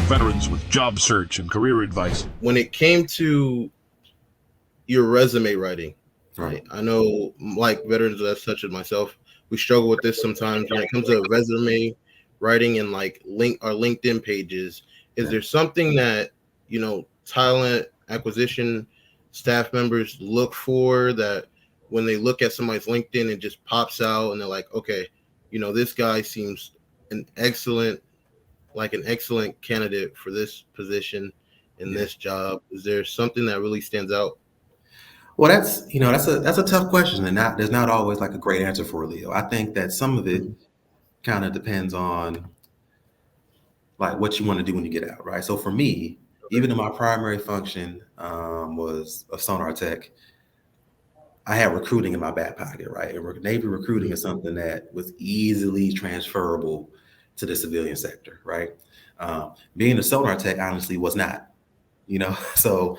veterans with job search and career advice. When it came to your resume writing, right? I know, like veterans such as myself, we struggle with this sometimes when it comes to resume writing and like our LinkedIn pages. Is there something that talent acquisition staff members look for that when they look at somebody's LinkedIn, it just pops out and they're like, okay, this guy seems an excellent candidate for this position in this job? Is there something that really stands out? Well, that's a tough question, and there's not always like a great answer for it, Leo. I think that some of it kind of depends on like what you want to do when you get out, right? So for me, even though my primary function was a sonar tech, I had recruiting in my back pocket, right? And Navy recruiting is something that was easily transferable to the civilian sector, right? Being a sonar tech honestly was not, so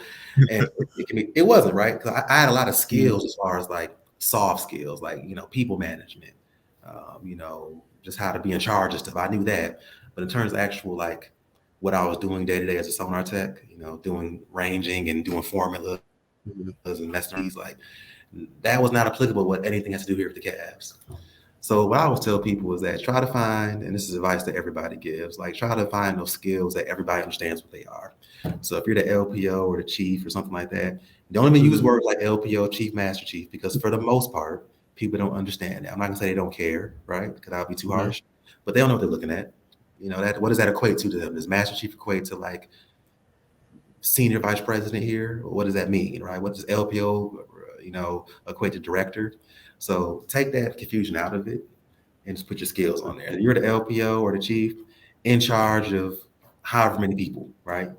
and it wasn't, right? Because I had a lot of skills as far as like soft skills, like people management, just how to be in charge of stuff. I knew that, but in terms of actual like what I was doing day to day as a sonar tech, doing ranging and doing formulas and messages, like that was not applicable with anything has to do here with the Cavs. So what I always tell people is that try to find, and this is advice that everybody gives, like try to find those skills that everybody understands what they are. So if you're the LPO or the chief or something like that, don't even use words like LPO, chief, master chief, because for the most part, people don't understand that. I'm not gonna say they don't care, right? Because I'll be too harsh, but they don't know what they're looking at. That what does that equate to them? Does master chief equate to like senior vice president here? What does that mean, right? What does LPO, equate to director? So take that confusion out of it and just put your skills on there. You're the LPO or the chief in charge of however many people, right?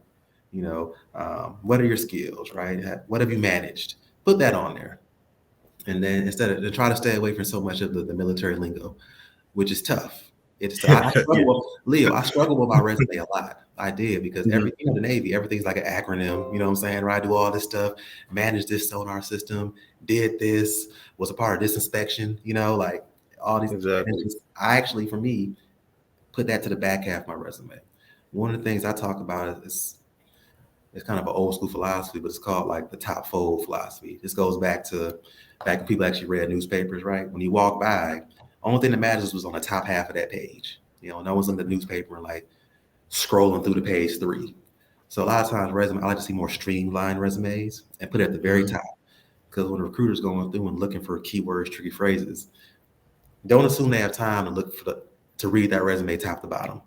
What are your skills, right? What have you managed? Put that on there. And then instead of try to stay away from so much of the military lingo, which is tough. I struggle, Leo. I struggle with my resume a lot. I did because the Navy, everything's like an acronym. You know what I'm saying? Right? I do all this stuff, manage this sonar system, did this, was a part of this inspection. Like all these. Exactly. I actually, for me, put that to the back half of my resume. One of the things I talk about is it's kind of an old school philosophy, but it's called like the top fold philosophy. This goes back when people actually read newspapers, right? When you walk by, only thing that matters was on the top half of that page. No one's in the newspaper and like scrolling through the page 3. So a lot of times I like to see more streamlined resumes and put it at the very top. Because when a recruiter's going through and looking for keywords, tricky phrases, don't assume they have time to look to read that resume top to bottom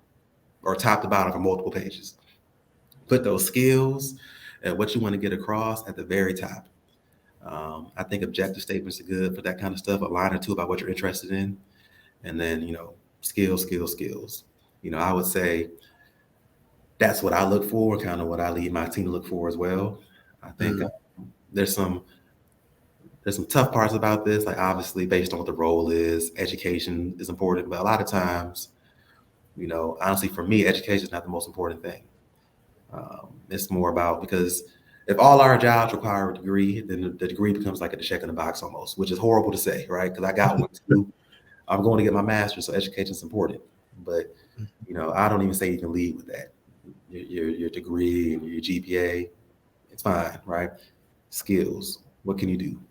or top to bottom for multiple pages. Put those skills and what you want to get across at the very top. I think objective statements are good for that kind of stuff. A line or two about what you're interested in. And then, skills. I would say that's what I look for, kind of what I lead my team to look for as well. I think there's some tough parts about this, like obviously based on what the role is, education is important, but a lot of times, honestly, for me, education is not the most important thing. It's more about, because if all our jobs require a degree, then the degree becomes like a check in the box almost, which is horrible to say, right? Because I got one too. I'm going to get my master's, so education is important. But, I don't even say you can lead with that. Your degree and your GPA, it's fine, right? Skills, what can you do?